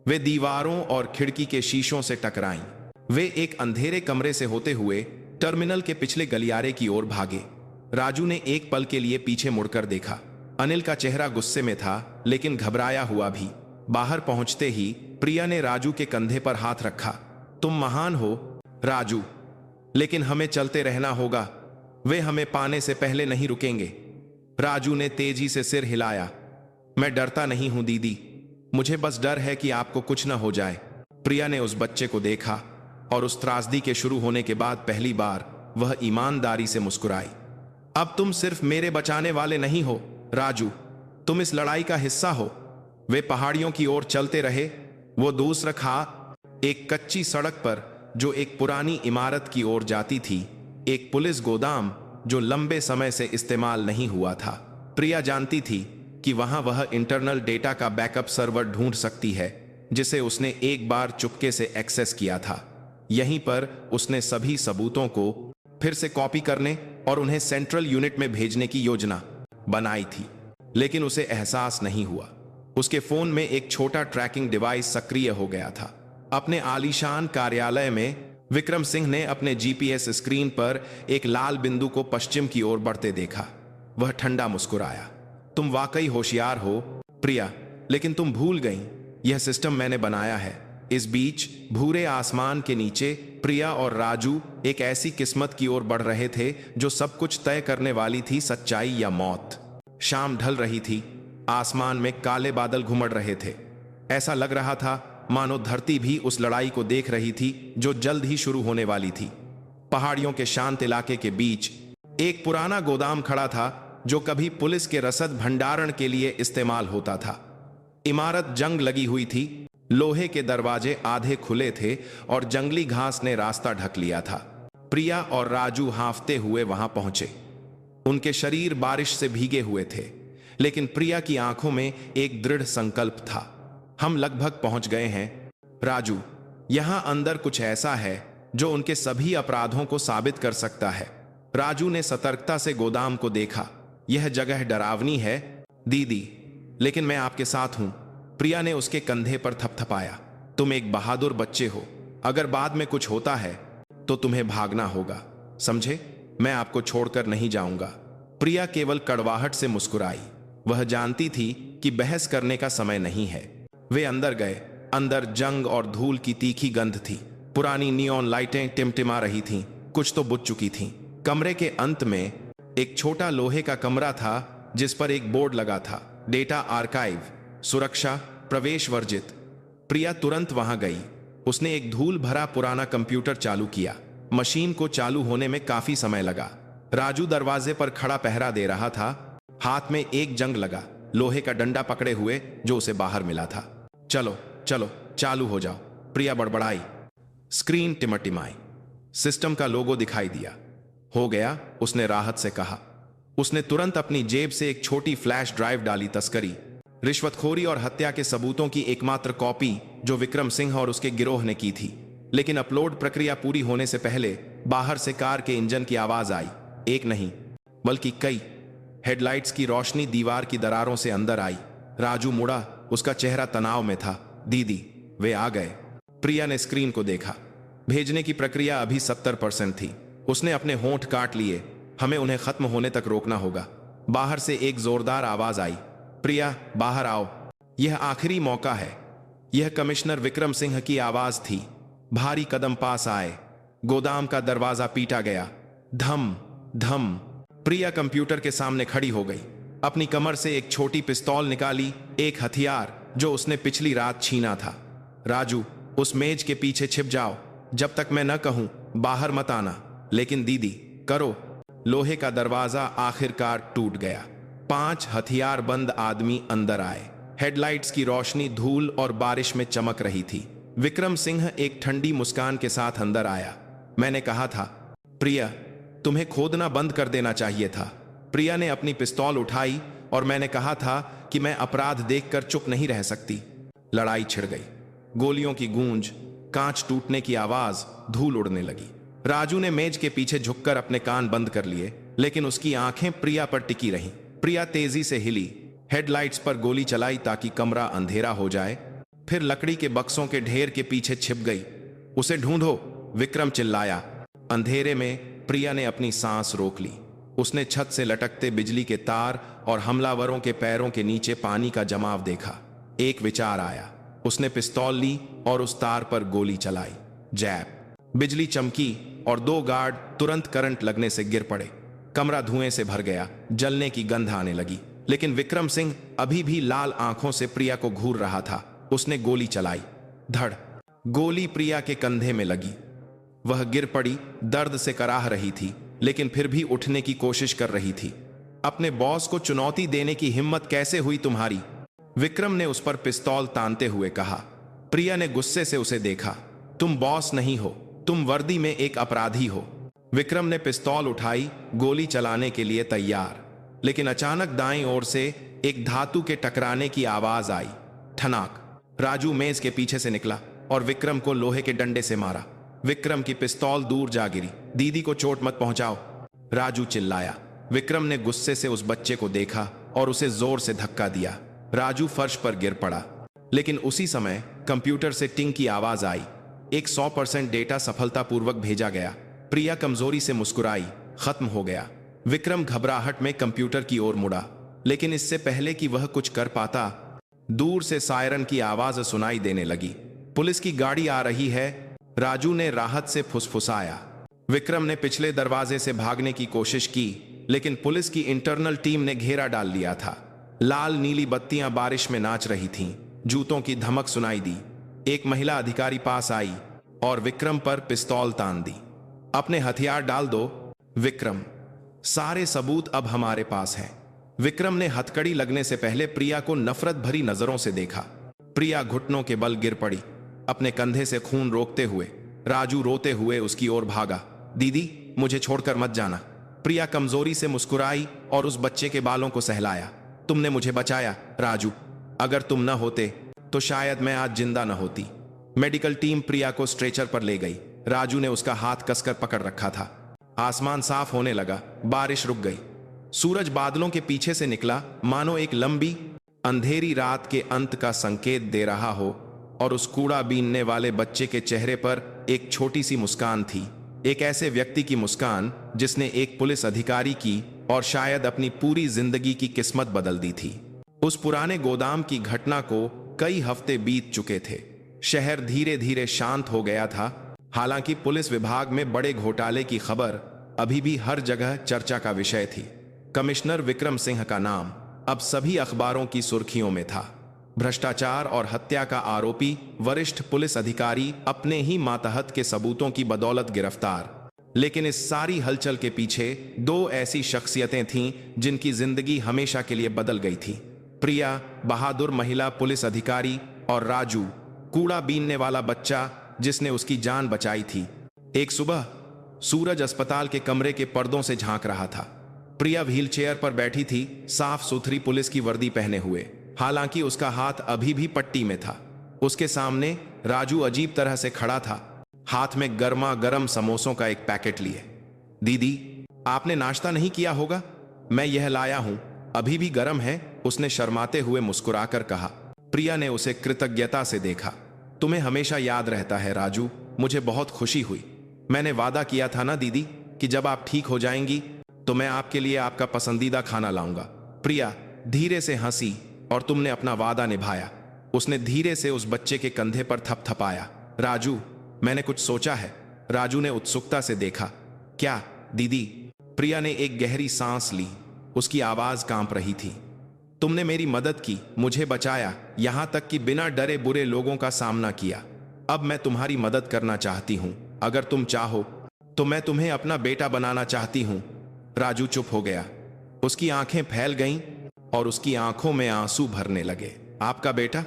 वे दीवारों और खिड़की के शीशों से टकराईं। वे एक अंधेरे कमरे से होते हुए टर्मिनल के पिछले गलियारे की ओर भागे। राजू ने एक पल के लिए पीछे मुड़कर देखा। अनिल का चेहरा गुस्से में था, लेकिन घबराया हुआ भी। बाहर पहुंचते ही प्रिया ने राजू के कंधे पर हाथ रखा। तुम महान हो राजू, लेकिन हमें चलते रहना होगा। वे हमें पाने से पहले नहीं रुकेंगे। राजू ने तेजी से सिर हिलाया। मैं डरता नहीं हूं दीदी, मुझे बस डर है कि आपको कुछ न हो जाए। प्रिया ने उस बच्चे को देखा और उस त्रासदी के शुरू होने के बाद पहली बार वह ईमानदारी से मुस्कुराई। अब तुम सिर्फ मेरे बचाने वाले नहीं हो राजू, तुम इस लड़ाई का हिस्सा हो। वे पहाड़ियों की ओर चलते रहे। वो दूसरा खा एक कच्ची सड़क पर जो एक पुरानी इमारत की ओर जाती थी, एक पुलिस गोदाम जो लंबे समय से इस्तेमाल नहीं हुआ था। प्रिया जानती थी कि वहां वह इंटरनल डेटा का बैकअप सर्वर ढूंढ सकती है जिसे उसने एक बार चुपके से एक्सेस किया था। यहीं पर उसने सभी सबूतों को फिर से कॉपी करने और उन्हें सेंट्रल यूनिट में भेजने की योजना बनाई थी। लेकिन उसे एहसास नहीं हुआ। उसके फोन में एक छोटा ट्रैकिंग डिवाइस सक्रिय हो गया था। अपने आलीशान कार्यालय में विक्रम सिंह ने अपने जीपीएस स्क्रीन पर एक लाल बिंदु को पश्चिम की ओर बढ़ते देखा। वह ठंडा मुस्कुराया। तुम वाकई होशियार हो प्रिया, लेकिन तुम भूल गई, यह सिस्टम मैंने बनाया है। इस बीच भूरे आसमान के नीचे प्रिया और राजू एक ऐसी किस्मत की ओर बढ़ रहे थे जो सब कुछ तय करने वाली थी, सच्चाई या मौत। शाम ढल रही थी। आसमान में काले बादल घुमड़ रहे थे। ऐसा लग रहा था मानो धरती भी उस लड़ाई को देख रही थी जो जल्द ही शुरू होने वाली थी। पहाड़ियों के शांत इलाके के बीच एक पुराना गोदाम खड़ा था जो कभी पुलिस के रसद भंडारण के लिए इस्तेमाल होता था। इमारत जंग लगी हुई थी। लोहे के दरवाजे आधे खुले थे और जंगली घास ने रास्ता ढक लिया था। प्रिया और राजू हांफते हुए वहां पहुंचे। उनके शरीर बारिश से भीगे हुए थे, लेकिन प्रिया की आंखों में एक दृढ़ संकल्प था। हम लगभग पहुंच गए हैं राजू। यहां अंदर कुछ ऐसा है जो उनके सभी अपराधों को साबित कर सकता है। राजू ने सतर्कता से गोदाम को देखा। यह जगह डरावनी है दीदी, लेकिन मैं आपके साथ हूं। प्रिया ने उसके कंधे पर थपथपाया। तुम एक बहादुर बच्चे हो। अगर बाद में कुछ होता है तो तुम्हें भागना होगा, समझे? मैं आपको छोड़कर नहीं जाऊंगा। प्रिया केवल कड़वाहट से मुस्कुराई। वह जानती थी कि बहस करने का समय नहीं है। वे अंदर गए। अंदर जंग और धूल की तीखी गंध थी। पुरानी नियॉन लाइटें टिमटिमा रही थीं, कुछ तो बुझ चुकी थीं। कमरे के अंत में एक छोटा लोहे का कमरा था जिस पर एक बोर्ड लगा था, डेटा आर्काइव, सुरक्षा, प्रवेश वर्जित। प्रिया तुरंत वहां गई। उसने एक धूल भरा पुराना कंप्यूटर चालू किया। मशीन को चालू होने में काफी समय लगा। राजू दरवाजे पर खड़ा पहरा दे रहा था। हाथ में एक जंग लगा, लोहे का डंडा पकड़े हुए जो उसे बाहर मिला था। चलो चलो चालू हो जाओ, प्रिया बड़बड़ाई। स्क्रीन टिमटिमाई। सिस्टम का लोगो दिखाई दिया। हो गया, उसने राहत से कहा। उसने तुरंत अपनी जेब से एक छोटी फ्लैश ड्राइव डाली। तस्करी, रिश्वतखोरी और हत्या के सबूतों की एकमात्र कॉपी जो विक्रम सिंह और उसके गिरोह ने की थी। लेकिन अपलोड प्रक्रिया पूरी होने से पहले बाहर से कार के इंजन की आवाज आई। एक नहीं बल्कि कई। हेडलाइट्स की रोशनी दीवार की दरारों से अंदर आई। राजू मुड़ा, उसका चेहरा तनाव में था। दीदी, वे आ गए। प्रिया ने स्क्रीन को देखा। भेजने की प्रक्रिया अभी 70% थी। उसने अपने होंठ काट लिए। हमें उन्हें खत्म होने तक रोकना होगा। बाहर से एक जोरदार आवाज आई, प्रिया बाहर आओ, यह आखिरी मौका है। यह कमिश्नर विक्रम सिंह की आवाज थी। भारी कदम पास आए। गोदाम का दरवाजा पीटा गया। धम धम। प्रिया कंप्यूटर के सामने खड़ी हो गई। अपनी कमर से एक छोटी पिस्तौल निकाली, एक हथियार जो उसने पिछली रात छीना था। राजू, उस मेज के पीछे छिप जाओ। जब तक मैं न कहूं बाहर मत आना। लेकिन दीदी, करो। लोहे का दरवाजा आखिरकार टूट गया। 5 हथियारबंद आदमी अंदर आए। हेडलाइट्स की रोशनी धूल और बारिश में चमक रही थी। विक्रम सिंह एक ठंडी मुस्कान के साथ अंदर आया। मैंने कहा था प्रिया, तुम्हें खोदना बंद कर देना चाहिए था। प्रिया ने अपनी पिस्तौल उठाई और मैंने कहा था कि मैं अपराध देखकर चुप नहीं रह सकती। लड़ाई छिड़ गई। गोलियों की गूंज, कांच टूटने की आवाज, धूल उड़ने लगी। राजू ने मेज के पीछे झुककर अपने कान बंद कर लिए, लेकिन उसकी आंखें प्रिया पर टिकी रहीं। प्रिया तेजी से हिली, हेडलाइट्स पर गोली चलाई ताकि कमरा अंधेरा हो जाए, फिर लकड़ी के बक्सों के ढेर के पीछे छिप गई। उसे ढूंढो, विक्रम चिल्लाया। अंधेरे में प्रिया ने अपनी सांस रोक ली। उसने छत से लटकते बिजली के तार और हमलावरों के पैरों के नीचे पानी का जमाव देखा। एक विचार आया। उसने पिस्तौल ली और उस तार पर गोली चलाई। जैब! बिजली चमकी और 2 गार्ड तुरंत करंट लगने से गिर पड़े। कमरा धुएं से भर गया, जलने की गंध आने लगी। लेकिन विक्रम सिंह अभी भी लाल आंखों से प्रिया को घूर रहा था। उसने गोली चलाई। धड़! गोली प्रिया के कंधे में लगी। वह गिर पड़ी, दर्द से कराह रही थी, लेकिन फिर भी उठने की कोशिश कर रही थी। अपने बॉस को चुनौती देने की हिम्मत कैसे हुई तुम्हारी? विक्रम ने उस पर पिस्तौल तानते हुए कहा। प्रिया ने गुस्से से उसे देखा। तुम बॉस नहीं हो, तुम वर्दी में एक अपराधी हो। विक्रम ने पिस्तौल उठाई, गोली चलाने के लिए तैयार, लेकिन अचानक दाईं ओर से एक धातु के टकराने की आवाज आई। ठनाक! राजू मेज के पीछे से निकला और विक्रम को लोहे के डंडे से मारा। विक्रम की पिस्तौल दूर जा गिरी। दीदी को चोट मत पहुंचाओ, राजू चिल्लाया। विक्रम ने गुस्से से उस बच्चे को देखा और उसे जोर से धक्का दिया। राजू फर्श पर गिर पड़ा। लेकिन उसी समय कंप्यूटर से टिंग की आवाज आई। एक 100% डेटा सफलतापूर्वक भेजा गया। प्रिया कमजोरी से मुस्कुराई। खत्म हो गया। विक्रम घबराहट में कंप्यूटर की ओर मुड़ा, लेकिन इससे पहले कि वह कुछ कर पाता, दूर से सायरन की आवाज सुनाई देने लगी। पुलिस की गाड़ी आ रही है, राजू ने राहत से फुसफुसाया। विक्रम ने पिछले दरवाजे से भागने की कोशिश की, लेकिन पुलिस की इंटरनल टीम ने घेरा डाल लिया था। लाल नीली बत्तियां बारिश में नाच रही थीं। जूतों की धमक सुनाई दी। एक महिला अधिकारी पास आई और विक्रम पर पिस्तौल तान दी। अपने हथियार डाल दो, विक्रम। सारे सबूत अब हमारे पास हैं। विक्रम ने हथकड़ी लगने से पहले प्रिया को नफरत भरी नजरों से देखा। प्रिया घुटनों के बल गिर पड़ी, अपने कंधे से खून रोकते हुए। राजू रोते हुए उसकी ओर भागा। दीदी, मुझे छोड़कर मत जाना। प्रिया कमजोरी से मुस्कुराई और उस बच्चे के बालों को सहलाया। तुमने मुझे बचाया, राजू। अगर तुम न होते तो शायद मैं आज जिंदा न होती। मेडिकल टीम प्रिया को स्ट्रेचर पर ले गई। राजू ने उसका हाथ कसकर पकड़ रखा था। आसमान साफ होने लगा। बारिश रुक गई। सूरज बादलों के पीछे से निकला, मानो एक लंबी अंधेरी रात के अंत का संकेत दे रहा हो। और उस कूड़ा बीनने वाले बच्चे के चेहरे पर एक छोटी सी मुस्कान थी। एक ऐसे व्यक्ति की मुस्कान जिसने एक पुलिस अधिकारी की और शायद अपनी पूरी जिंदगी की किस्मत बदल दी थी। उस पुराने गोदाम की घटना को कई हफ्ते बीत चुके थे। शहर धीरे धीरे शांत हो गया था। हालांकि पुलिस विभाग में बड़े घोटाले की खबर अभी भी हर जगह चर्चा का विषय थी। कमिश्नर विक्रम सिंह का नाम अब सभी अखबारों की सुर्खियों में था। भ्रष्टाचार और हत्या का आरोपी वरिष्ठ पुलिस अधिकारी अपने ही मातहत के सबूतों की बदौलत गिरफ्तार। लेकिन इस सारी हलचल के पीछे 2 ऐसी शख्सियतें थीं जिनकी जिंदगी हमेशा के लिए बदल गई थी। प्रिया, बहादुर महिला पुलिस अधिकारी, और राजू, कूड़ा बीनने वाला बच्चा जिसने उसकी जान बचाई थी। एक सुबह सूरज अस्पताल के कमरे के पर्दों से झांक रहा था। प्रिया व्हीलचेयर पर बैठी थी, साफ सुथरी पुलिस की वर्दी पहने हुए। हालांकि उसका हाथ अभी भी पट्टी में था। उसके सामने राजू अजीब तरह से खड़ा था, हाथ में गर्मा गर्म समोसों का एक पैकेट लिए। दीदी, आपने नाश्ता नहीं किया होगा? मैं यह लाया हूं, अभी भी गर्म है, उसने शर्माते हुए मुस्कुराकर कहा। प्रिया ने उसे कृतज्ञता से देखा। तुम्हें हमेशा याद रहता है राजू, मुझे बहुत खुशी हुई। मैंने वादा किया था ना दीदी कि जब आप ठीक हो जाएंगी तो मैं आपके लिए आपका पसंदीदा खाना लाऊंगा। प्रिया धीरे से हंसी, और तुमने अपना वादा निभाया। उसने धीरे से उस बच्चे के कंधे पर थपथपाया। राजू, मैंने कुछ सोचा है। राजू ने उत्सुकता से देखा। क्या दीदी? प्रिया ने एक गहरी सांस ली। उसकी आवाज कांप रही थी। तुमने मेरी मदद की, मुझे बचाया, यहां तक कि बिना डरे बुरे लोगों का सामना किया। अब मैं तुम्हारी मदद करना चाहती हूं। अगर तुम चाहो तो मैं तुम्हें अपना बेटा बनाना चाहती हूं। राजू चुप हो गया। उसकी आंखें फैल गईं और उसकी आंखों में आंसू भरने लगे। आपका बेटा?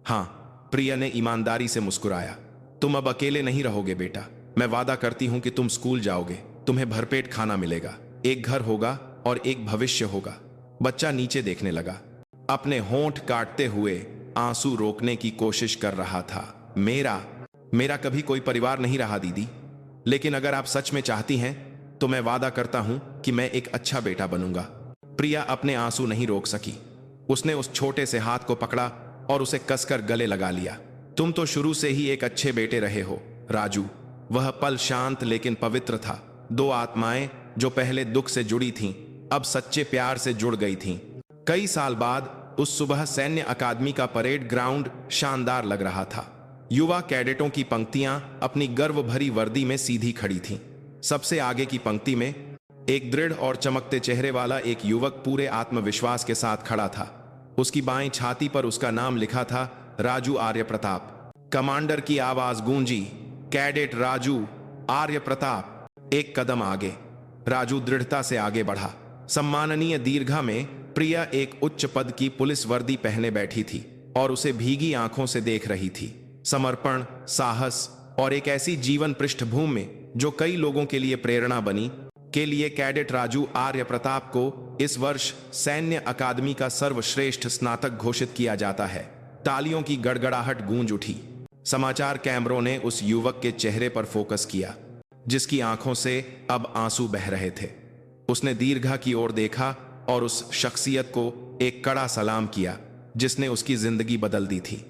हाँ, प्रिया ने ईमानदारी से मुस्कुराया। तुम अब अकेले नहीं रहोगे बेटा। मैं वादा करती हूं कि तुम स्कूल जाओगे, तुम्हें भरपेट खाना मिलेगा, एक घर होगा और एक भविष्य होगा। बच्चा नीचे देखने लगा, अपने होंठ काटते हुए आंसू रोकने की कोशिश कर रहा था। मेरा कभी कोई परिवार नहीं रहा दीदी, लेकिन अगर आप सच में चाहती हैं तो मैं वादा करता हूं कि मैं एक अच्छा बेटा बनूंगा। प्रिया अपने आंसू नहीं रोक सकी। उसने उस छोटे से हाथ को पकड़ा और उसे कसकर गले लगा लिया। तुम तो शुरू से ही एक अच्छे बेटे रहे हो राजू। वह पल शांत लेकिन पवित्र था। दो आत्माएं जो पहले दुख से जुड़ी थीं, अब सच्चे प्यार से जुड़ गई थीं। कई साल बाद उस सुबह सैन्य अकादमी का परेड ग्राउंड शानदार लग रहा था। युवा कैडेटों की पंक्तियां अपनी गर्व भरी वर्दी में सीधी खड़ी थीं। सबसे आगे की पंक्ति में एक दृढ़ और चमकते चेहरे वाला एक युवक पूरे आत्मविश्वास के साथ खड़ा था। उसकी बाईं छाती पर उसका नाम लिखा था, राजू आर्य प्रताप। कमांडर की आवाज गूंजी, कैडेट राजू आर्य प्रताप। एक कदम आगे। राजू दृढ़ता से आगे बढ़ा। सम्माननीय दीर्घा में प्रिया एक उच्च पद की पुलिस वर्दी पहने बैठी थी और उसे भीगी आंखों से देख रही थी। समर्पण, साहस और एक ऐसी जीवन पृष्ठभूमि में जो कई लोगों के लिए प्रेरणा बनी के लिए कैडेट राजू आर्य प्रताप को इस वर्ष सैन्य अकादमी का सर्वश्रेष्ठ स्नातक घोषित किया जाता है। तालियों की गड़गड़ाहट गूंज उठी। समाचार कैमरों ने उस युवक के चेहरे पर फोकस किया, जिसकी आंखों से अब आंसू बह रहे थे। उसने दीर्घा की ओर देखा और उस शख्सियत को एक कड़ा सलाम किया जिसने उसकी जिंदगी बदल दी थी।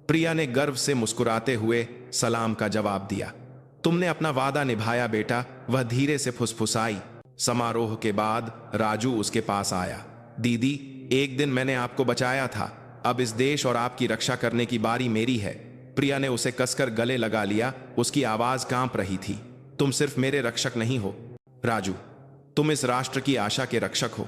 प्रिया ने गर्व से मुस्कुराते हुए सलाम का जवाब दिया। तुमने अपना वादा निभाया बेटा, वह धीरे से फुसफुसाई। समारोह के बाद राजू उसके पास आया। दीदी, एक दिन मैंने आपको बचाया था, अब इस देश और आपकी रक्षा करने की बारी मेरी है। प्रिया ने उसे कसकर गले लगा लिया। उसकी आवाज कांप रही थी। तुम सिर्फ मेरे रक्षक नहीं हो राजू, तुम इस राष्ट्र की आशा के रक्षक हो।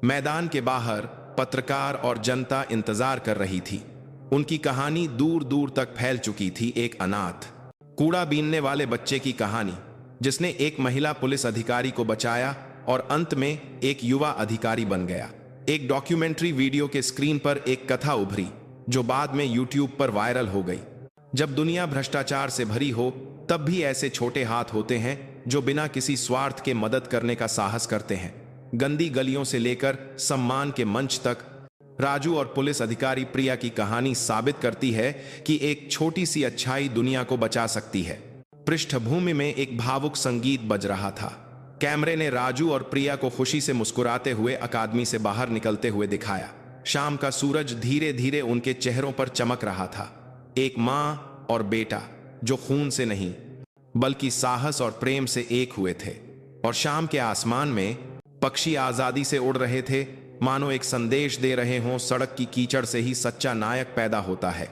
मैदान के बाहर पत्रकार और जनता इंतजार कर रही थी। उनकी कहानी दूर दूर तक फैल चुकी थी। एक अनाथ, कूड़ा बीनने वाले बच्चे की कहानी जिसने एक महिला पुलिस अधिकारी को बचाया और अंत में एक युवा अधिकारी बन गया। एक डॉक्यूमेंट्री वीडियो के स्क्रीन पर एक कथा उभरी जो बाद में यूट्यूब पर वायरल हो गई। जब दुनिया भ्रष्टाचार से भरी हो, तब भी ऐसे छोटे हाथ होते हैं जो बिना किसी स्वार्थ के मदद करने का साहस करते हैं। गंदी गलियों से लेकर सम्मान के मंच तक राजू और पुलिस अधिकारी प्रिया की कहानी साबित करती है कि एक छोटी सी अच्छाई दुनिया को बचा सकती है। पृष्ठभूमि में एक भावुक संगीत बज रहा था। कैमरे ने राजू और प्रिया को खुशी से मुस्कुराते हुए अकादमी से बाहर निकलते हुए दिखाया। शाम का सूरज धीरे धीरे उनके चेहरों पर चमक रहा था। एक मां और बेटा जो खून से नहीं बल्कि साहस और प्रेम से एक हुए थे। और शाम के आसमान में पक्षी आजादी से उड़ रहे थे, मानो एक संदेश दे रहे हों, सड़क की कीचड़ से ही सच्चा नायक पैदा होता है।